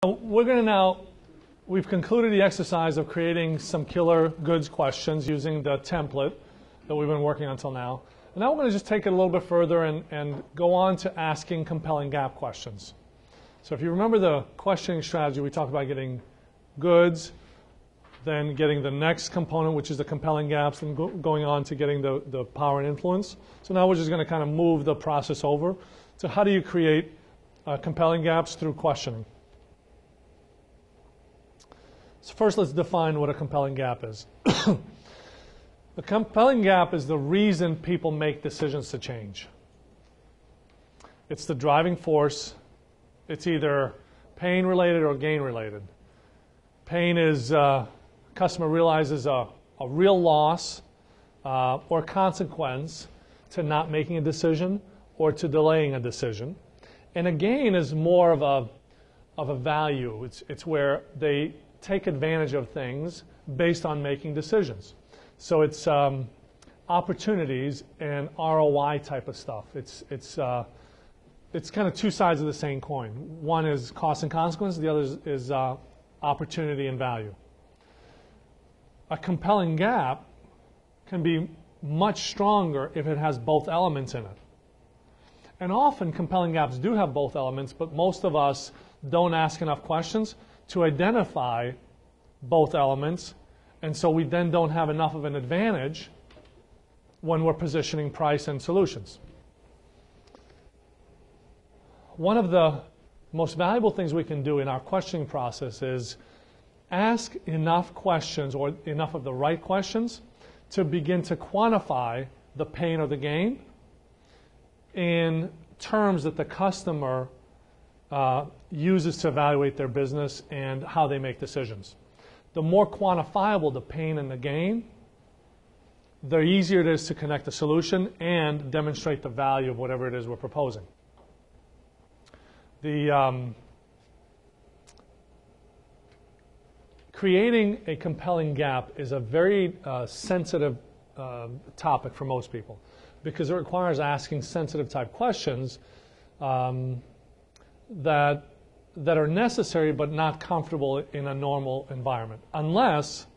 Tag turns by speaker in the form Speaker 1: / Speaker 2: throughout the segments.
Speaker 1: We're going to now, we've concluded the exercise of creating some killer goods questions using the template that we've been working on until now. And now we're going to just take it a little bit further and go on to asking compelling gap questions. So if you remember the questioning strategy, we talked about getting goods, then getting the next component, which is the compelling gaps, and going on to getting the power and influence. So now we're just going to kind of move the process over to how do you create compelling gaps through questioning. So first, let's define what a compelling gap is. A compelling gap is the reason people make decisions to change. It's the driving force. It's either pain-related or gain-related. Pain is customer realizes a real loss or consequence to not making a decision or to delaying a decision. And a gain is more of a value. It's where they take advantage of things based on making decisions. So it's opportunities and ROI type of stuff. It's kind of two sides of the same coin. One is cost and consequence. The other is opportunity and value. A compelling gap can be much stronger if it has both elements in it. And often compelling gaps do have both elements, but most of us don't ask enough questions to identify both elements, and so we then don't have enough of an advantage when we're positioning price and solutions. One of the most valuable things we can do in our questioning process is ask enough questions, or enough of the right questions, to begin to quantify the pain or the gain in terms that the customer uses to evaluate their business and how they make decisions. The more quantifiable the pain and the gain, the easier it is to connect the solution and demonstrate the value of whatever it is we're proposing. Creating a compelling gap is a very sensitive topic for most people because it requires asking sensitive type questions that are necessary but not comfortable in a normal environment, unless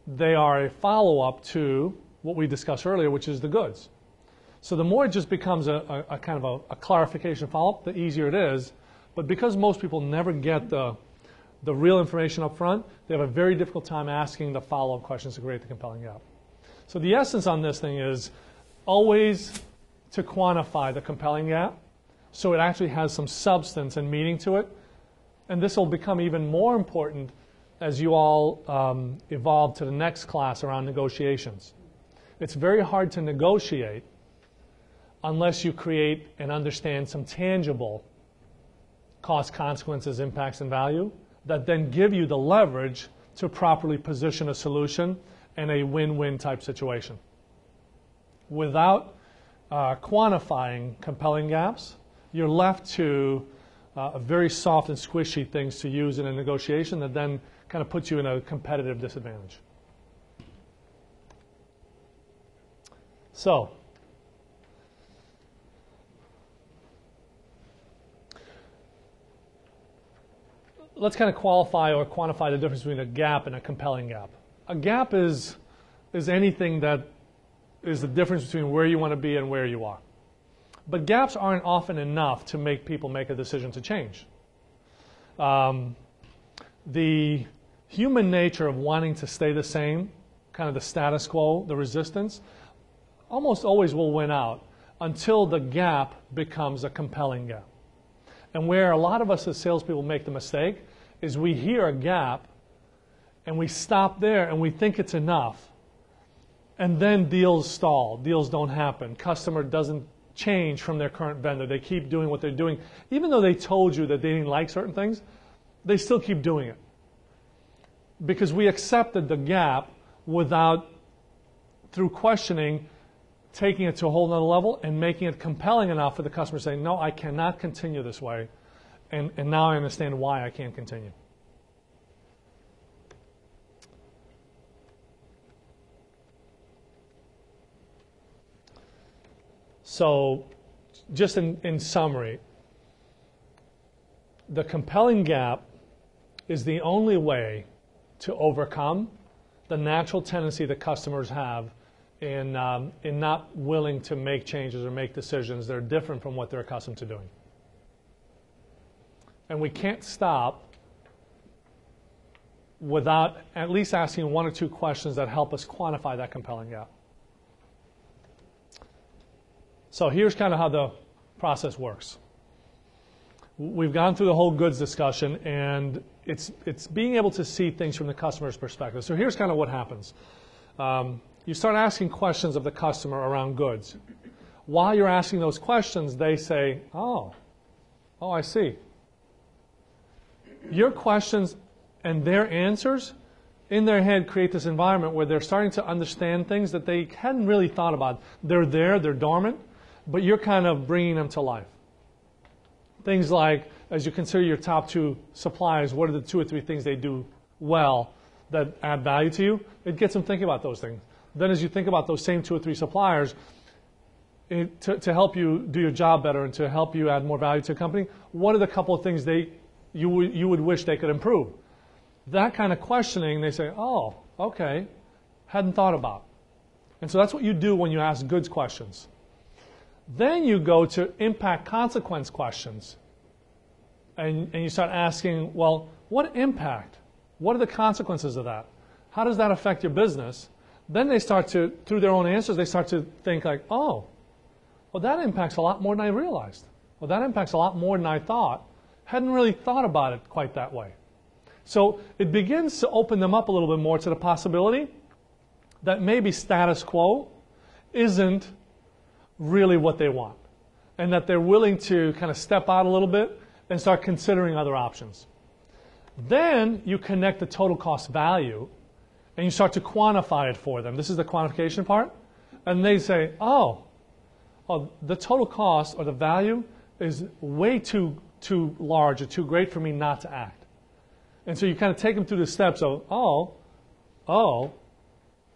Speaker 1: they are a follow-up to what we discussed earlier, which is the goods. So the more it just becomes a kind of a clarification follow-up, the easier it is. But because most people never get the real information up front, they have a very difficult time asking the follow-up questions to create the compelling gap. So the essence on this thing is always to quantify the compelling gap, so it actually has some substance and meaning to it. And this will become even more important as you all evolve to the next class around negotiations. It's very hard to negotiate unless you create and understand some tangible cost, consequences, impacts, and value that then give you the leverage to properly position a solution in a win-win type situation. Without quantifying compelling gaps, you're left to very soft and squishy things to use in a negotiation that then kind of puts you in a competitive disadvantage. So, let's kind of qualify or quantify the difference between a gap and a compelling gap. A gap is anything that is the difference between where you want to be and where you are. But gaps aren't often enough to make people make a decision to change. The human nature of wanting to stay the same, kind of the status quo, the resistance, almost always will win out until the gap becomes a compelling gap. And where a lot of us as salespeople make the mistake is we hear a gap and we stop there and we think it's enough. And then deals stall, deals don't happen, customer doesn't change from their current vendor. They keep doing what they're doing. Even though they told you that they didn't like certain things, they still keep doing it. Because we accepted the gap without, through questioning, taking it to a whole nother level and making it compelling enough for the customer to say, no, I cannot continue this way. And now I understand why I can't continue. So, just in summary, the compelling gap is the only way to overcome the natural tendency that customers have in not willing to make changes or make decisions that are different from what they're accustomed to doing. And we can't stop without at least asking one or two questions that help us quantify that compelling gap. So here's kind of how the process works. We've gone through the whole goods discussion, and it's being able to see things from the customer's perspective. So here's kind of what happens. You start asking questions of the customer around goods. While you're asking those questions, they say, oh, I see. Your questions and their answers in their head create this environment where they're starting to understand things that they hadn't really thought about. They're there, they're dormant, but you're kind of bringing them to life. Things like, as you consider your top two suppliers, what are the 2 or 3 things they do well that add value to you? It gets them thinking about those things. Then as you think about those same 2 or 3 suppliers, to help you do your job better and to help you add more value to a company, what are the couple of things you would wish they could improve? That kind of questioning, they say, oh, okay, hadn't thought about. And so that's what you do when you ask goods questions. Then you go to impact consequence questions. And you start asking, well, what impact? What are the consequences of that? How does that affect your business? Then they start to, through their own answers, they start to think like, oh, well, that impacts a lot more than I realized. Well, that impacts a lot more than I thought. Hadn't really thought about it quite that way. So it begins to open them up a little bit more to the possibility that maybe status quo isn't really what they want, and that they're willing to kind of step out a little bit and start considering other options. Then you connect the total cost value and you start to quantify it for them. This is the quantification part. And they say, oh, the total cost or the value is way too large or too great for me not to act. And so you kind of take them through the steps of,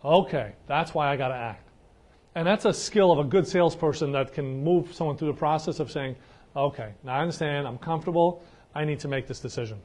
Speaker 1: okay, that's why I got to act. And that's a skill of a good salesperson that can move someone through the process of saying, okay, now I understand, I'm comfortable, I need to make this decision.